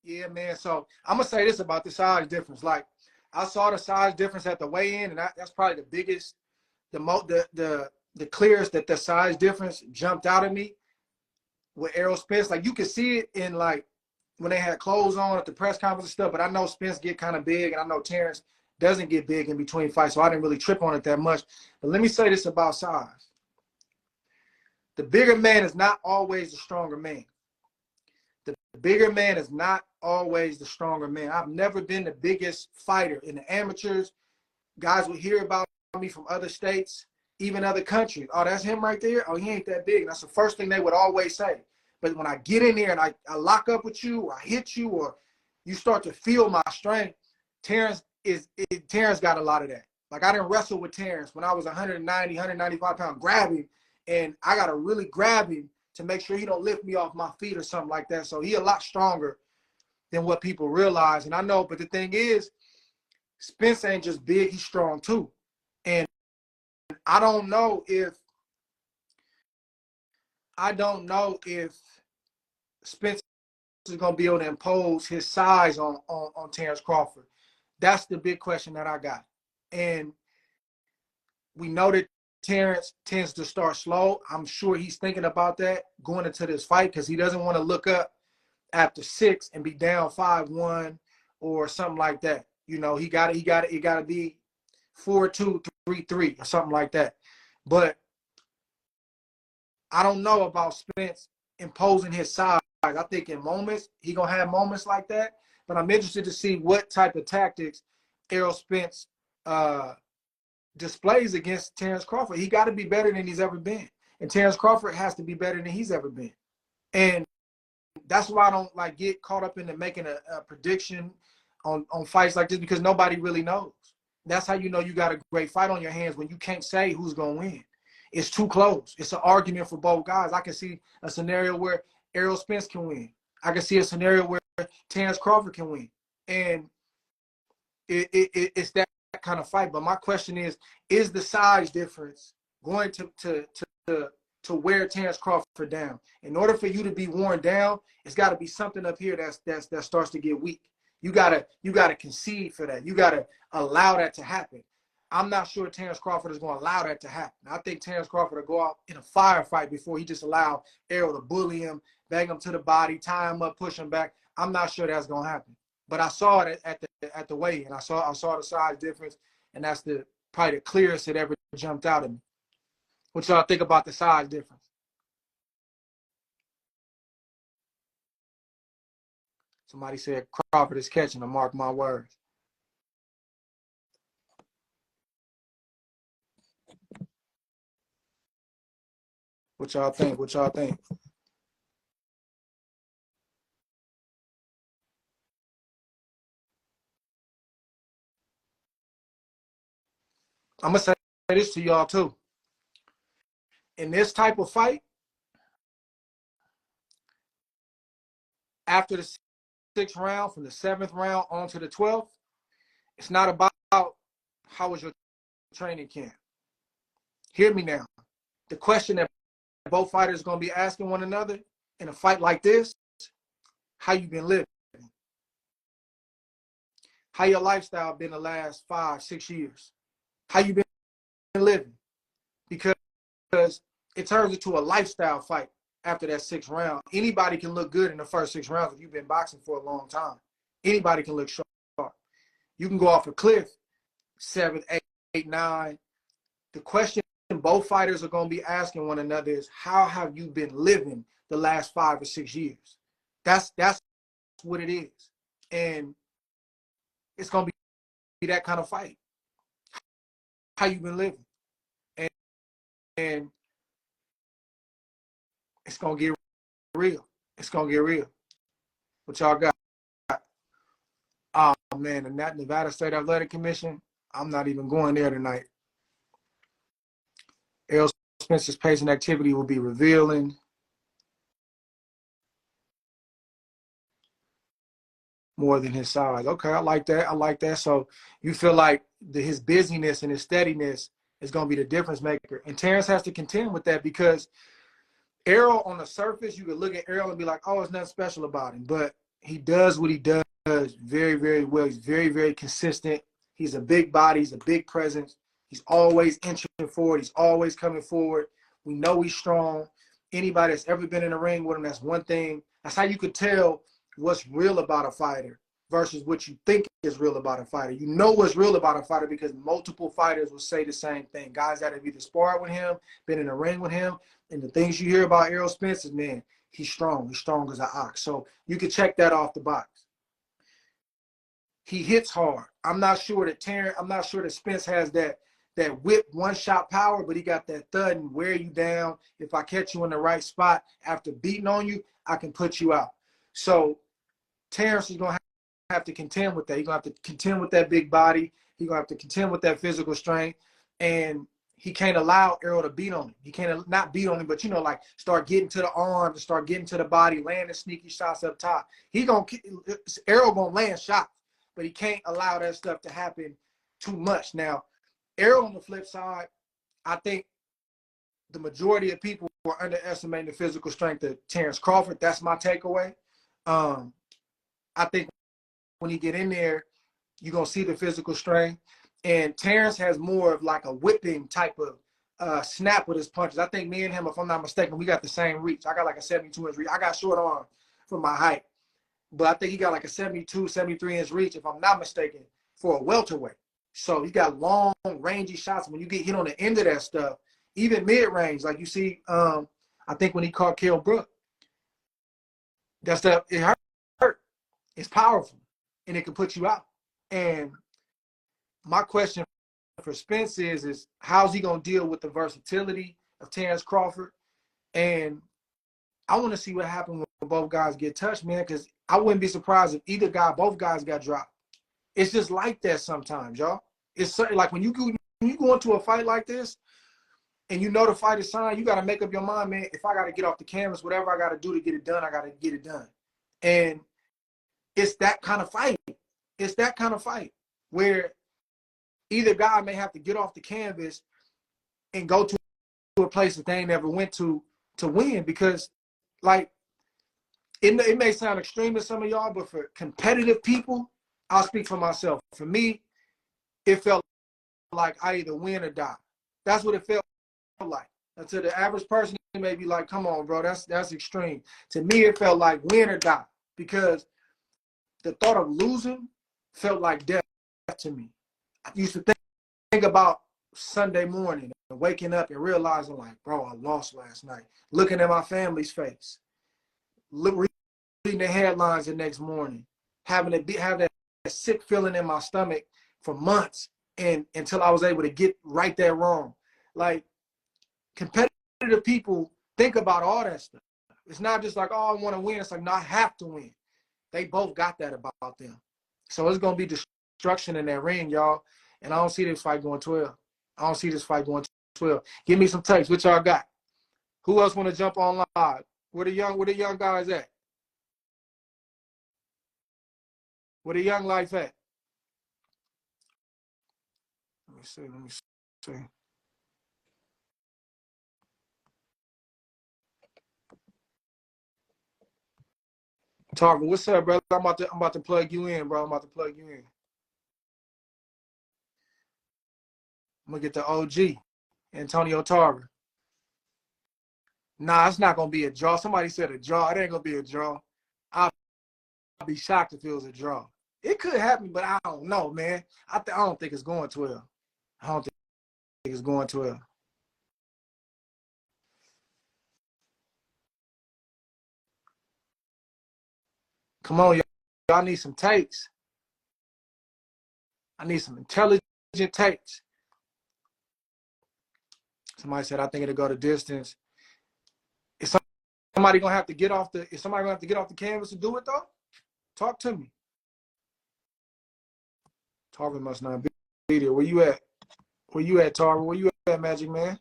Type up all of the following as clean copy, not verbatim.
Yeah, man. So I'm gonna say this about the size difference. Like, I saw the size difference at the weigh-in, and that's probably the biggest, the clearest that the size difference jumped out at me with Errol Spence. Like, you could see it in, like, when they had clothes on at the press conference and stuff. But I know Spence get kind of big, and I know Terrence doesn't get big in between fights, so I didn't really trip on it that much. But let me say this about size: the bigger man is not always the stronger man. The bigger man is not always the stronger man. I've never been the biggest fighter in the amateurs. Guys would hear about me from other states, even other countries. Oh, that's him right there. Oh, he ain't that big. And that's the first thing they would always say. But when I get in there and I lock up with you, or I hit you, or you start to feel my strength, Terrence got a lot of that. Like, I didn't wrestle with Terrence when I was 190, 195 pounds, grab him, and I got to really grab him to make sure he don't lift me off my feet or something like that. So he a lot stronger than what people realize. And I know, but the thing is, Spence ain't just big, he's strong too. And I don't know if Spence is going to be able to impose his size on Terrence Crawford. That's the big question that I got. And we know that Terrence tends to start slow. I'm sure he's thinking about that going into this fight, because he doesn't want to look up after 6 and be down 5-1 or something like that. You know, it got to be 4-2, 3-3 or something like that. But I don't know about Spence imposing his size. I think in moments he gonna have moments like that. But I'm interested to see what type of tactics Errol Spence displays against Terrence Crawford. He got to be better than he's ever been, and Terrence Crawford has to be better than he's ever been. And that's why I don't like get caught up into making a prediction on fights like this, because nobody really knows. That's how you know you got a great fight on your hands, when you can't say who's gonna win. It's too close. It's an argument for both guys. I can see a scenario where Errol Spence can win. I can see a scenario where Terrence Crawford can win. And it's that kind of fight. But my question is the size difference going to wear Terrence Crawford down? In order for you to be worn down, it's got to be something up here that starts to get weak. You gotta concede for that. You gotta allow that to happen. I'm not sure Terrence Crawford is going to allow that to happen. I think Terrence Crawford will go out in a firefight before he just allow Errol to bully him, bang him to the body, tie him up, push him back. I'm not sure that's going to happen. But I saw it at the weigh-in. I saw the size difference, and that's probably the clearest that ever jumped out at me. What y'all think about the size difference? Somebody said Crawford is catching him, mark my words. What y'all think? What y'all think? I'm going to say this to y'all too. In this type of fight, after the 6th round, from the 7th round on to the 12th, it's not about how was your training camp. Hear me now. The question that both fighters are going to be asking one another in a fight like this: how you been living? How your lifestyle been the last 5-6 years? How you been living? Because it turns into a lifestyle fight after that 6th round. Anybody can look good in the first 6 rounds if you've been boxing for a long time. Anybody can look sharp. You can go off a cliff 7, 8, 9. The question both fighters are going to be asking one another is, how have you been living the last 5 or 6 years? That's what it is. And it's going to be that kind of fight. How you been living? And it's going to get real. It's going to get real. What y'all got? Oh, man, the Nevada State Athletic Commission, I'm not even going there tonight. Errol Spence's pace and activity will be revealing. More than his size. Okay, I like that. I like that. So you feel like his busyness and his steadiness is going to be the difference maker. And Terrence has to contend with that, because Errol, on the surface, you could look at Errol and be like, oh, it's nothing special about him. But He does what he does very, very well. He's very, very consistent. He's a big body. He's a big presence. He's always inching forward. He's always coming forward. We know he's strong. Anybody that's ever been in a ring with him, that's one thing. That's how you could tell what's real about a fighter versus what you think is real about a fighter. You know what's real about a fighter because multiple fighters will say the same thing. Guys that have either sparred with him, been in a ring with him, and the things you hear about Errol Spence is, man, he's strong. He's strong as an ox. So you can check that off the box. He hits hard. I'm not sure that Spence has that whip one-shot power, but he got that thud and wear you down. If I catch you in the right spot after beating on you, I can put you out. So Terrence is going to have to contend with that. He's going to have to contend with that big body. He's going to have to contend with that physical strength. And he can't allow Errol to beat on him. He can't not beat on him, but, like start getting to the arms and start getting to the body, landing sneaky shots up top. Errol going to land shots, but he can't allow that stuff to happen too much. Now, Errol on the flip side, I think the majority of people are underestimating the physical strength of Terrence Crawford. That's my takeaway. I think when you get in there, you're going to see the physical strength. And Terrence has more of like a whipping type of snap with his punches. I think me and him, if I'm not mistaken, we got the same reach. I got like a 72-inch reach. I got short arm for my height. But I think he got like a 72, 73-inch reach, if I'm not mistaken, for a welterweight. So he got long, rangy shots. When you get hit on the end of that stuff, even mid-range, like you see, I think when he caught Kell Brook, that stuff, it hurt. It's powerful, and it can put you out. And my question for Spence is how's he going to deal with the versatility of Terrence Crawford? And I want to see what happens when both guys get touched, man, because I wouldn't be surprised if both guys got dropped. It's just like that sometimes, y'all. It's like when you go into a fight like this and you know the fight is signed, you got to make up your mind, man, if I got to get off the canvas, whatever I got to do to get it done, I got to get it done. And it's that kind of fight. It's that kind of fight where either guy may have to get off the canvas and go to a place that they ain't never went to win because, like, it may sound extreme to some of y'all, but for competitive people, I'll speak for myself. For me, it felt like I either win or die. That's what it felt like. And to the average person, it may be like, come on, bro, that's extreme. To me, it felt like win or die because the thought of losing felt like death to me. I used to think about Sunday morning and waking up and realizing, like, bro, I lost last night. Looking at my family's face, reading the headlines the next morning, have that sick feeling in my stomach for months, and until I was able to get right that wrong. Like, competitive people think about all that stuff. It's not just like, oh, I want to win. It's like, no, I have to win. They both got that about them. So it's going to be destruction in that ring, y'all. And I don't see this fight going 12. I don't see this fight going 12. Give me some takes. What y'all got? Who else want to jump on live? Where the young guys at? Where the young life at? Let me see. Tarver, what's up, brother? I'm about to plug you in, bro. I'm about to plug you in. I'm gonna get the OG, Antonio Tarver. Nah, it's not gonna be a draw. Somebody said a draw. It ain't gonna be a draw. I'll be shocked if it was a draw. It could happen, but I don't know, man. I don't think it's going 12. I don't think it's going 12. Come on, y'all need some takes. I need some intelligent takes. Somebody said I think it'll go the distance. Is somebody gonna have to get off the canvas to do it though? Talk to me. Tarver must not be there. Where you at? Where you at, Tarver? Where you at, Magic Man?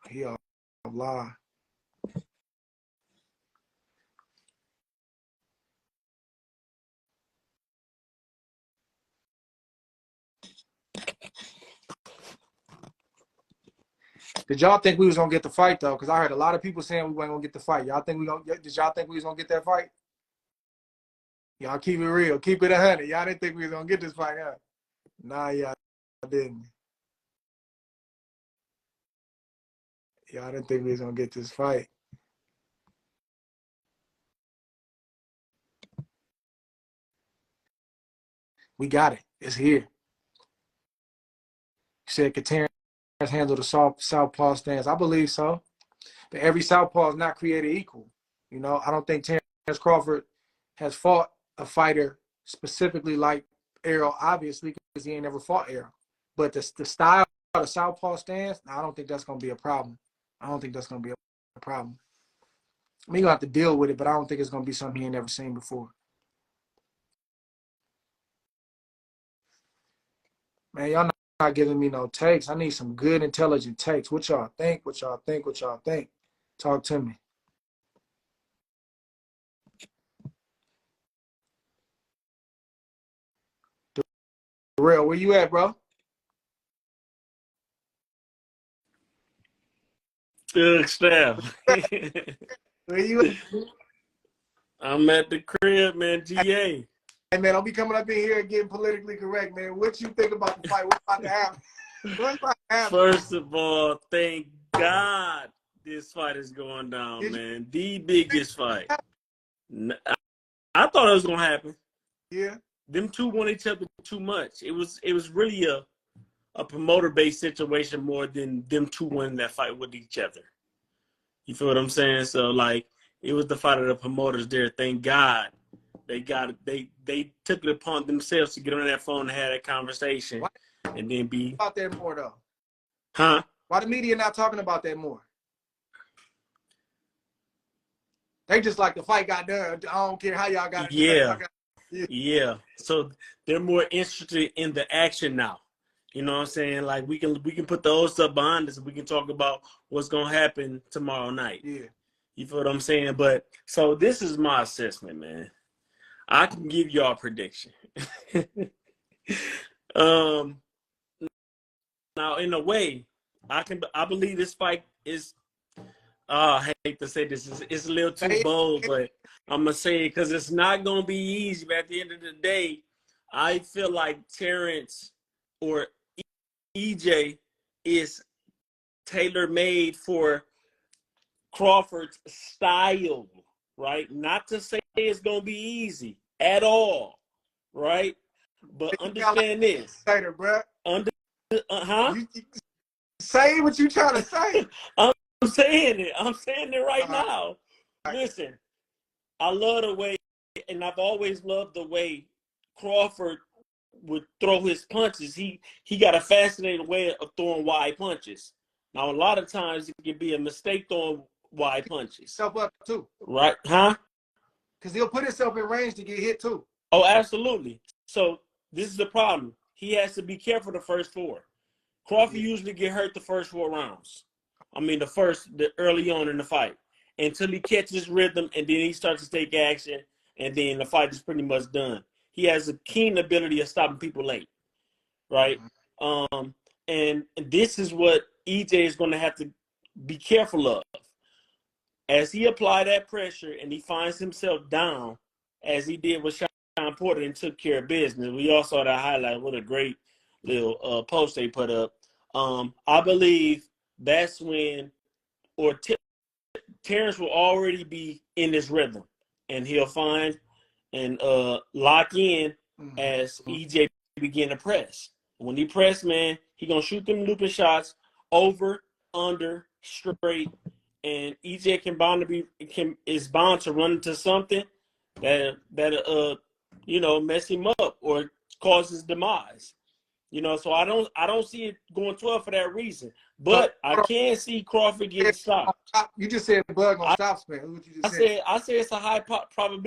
He all lie. Did y'all think we was gonna get the fight though? Because I heard a lot of people saying we weren't gonna get the fight. Y'all think we gonna? Did y'all think we was gonna get that fight? Y'all keep it real, keep it 100. Y'all didn't think we was gonna get this fight, huh? Nah, y'all didn't. Y'all didn't think we was gonna get this fight. We got it. It's here. You said could Terrence handle the southpaw stance? I believe so. But every southpaw is not created equal. You know, I don't think Terrence Crawford has fought a fighter specifically like Errol, obviously, because he ain't never fought Errol. But the style of the southpaw stance, I don't think that's going to be a problem. I don't think that's going to be a problem. I mean, you're going to have to deal with it, but I don't think it's going to be something he ain't never seen before. Man, y'all not giving me no takes. I need some good, intelligent takes. What y'all think? What y'all think? What y'all think? Talk to me. Errol, where you at, bro? Good stuff. Where you at? I'm at the crib, man. GA. Hey, man, don't be coming up in here and getting politically correct, man. What you think about the fight? What's about to happen? What's about to happen? First of all, thank God this fight is going down, man. The biggest fight. I thought it was gonna happen. Yeah. Them two want each other too much. It was really a promoter-based situation more than them two winning that fight with each other. You feel what I'm saying? So like it was the fight of the promoters there. Thank God. They took it upon themselves to get on that phone and have that conversation. Why and then be about that more though? Huh? Why the media not talking about that more? They just like the fight got done. I don't care how y'all got it. Yeah. Yeah. So they're more interested in the action now. You know what I'm saying? Like we can put the old stuff behind us and we can talk about what's gonna happen tomorrow night. Yeah. You feel what I'm saying? But so this is my assessment, man. I can give y'all a prediction. Now in a way, I believe this fight is I hate to say this, it's a little too bold, but I'm gonna say it because it's not gonna be easy. But at the end of the day, I feel like Terrence or EJ is tailor-made for Crawford's style, right? Not to say it's gonna be easy at all, right? But understand this. Later, bro. You say what you trying to say. I'm saying it. I'm saying it right now. Listen, I love the way, and I've always loved the way Crawford would throw his punches. He got a fascinating way of throwing wide punches. Now, a lot of times it can be a mistake throwing wide punches. Self up too. Right? Huh? Because he'll put himself in range to get hit too. Oh, absolutely. So this is the problem. He has to be careful the first four. Crawford usually get hurt the first 4 rounds. I mean, the early on in the fight. Until he catches rhythm and then he starts to take action and then the fight is pretty much done. He has a keen ability of stopping people late, right? And this is what EJ is going to have to be careful of. As he apply that pressure and he finds himself down, as he did with Sean Porter and took care of business. We all saw that highlight. What a great little post they put up. I believe that's when, Terrence will already be in this rhythm, and he'll find and lock in as EJ begin to press. When he press, man, he gonna shoot them looping shots over, under, straight, and EJ is bound to run into something that mess him up or cause his demise. So I don't see it going 12 for that reason. But I can see Crawford getting stopped. You just said Bud gonna stop Spence. What you just said. I said it's a high probability.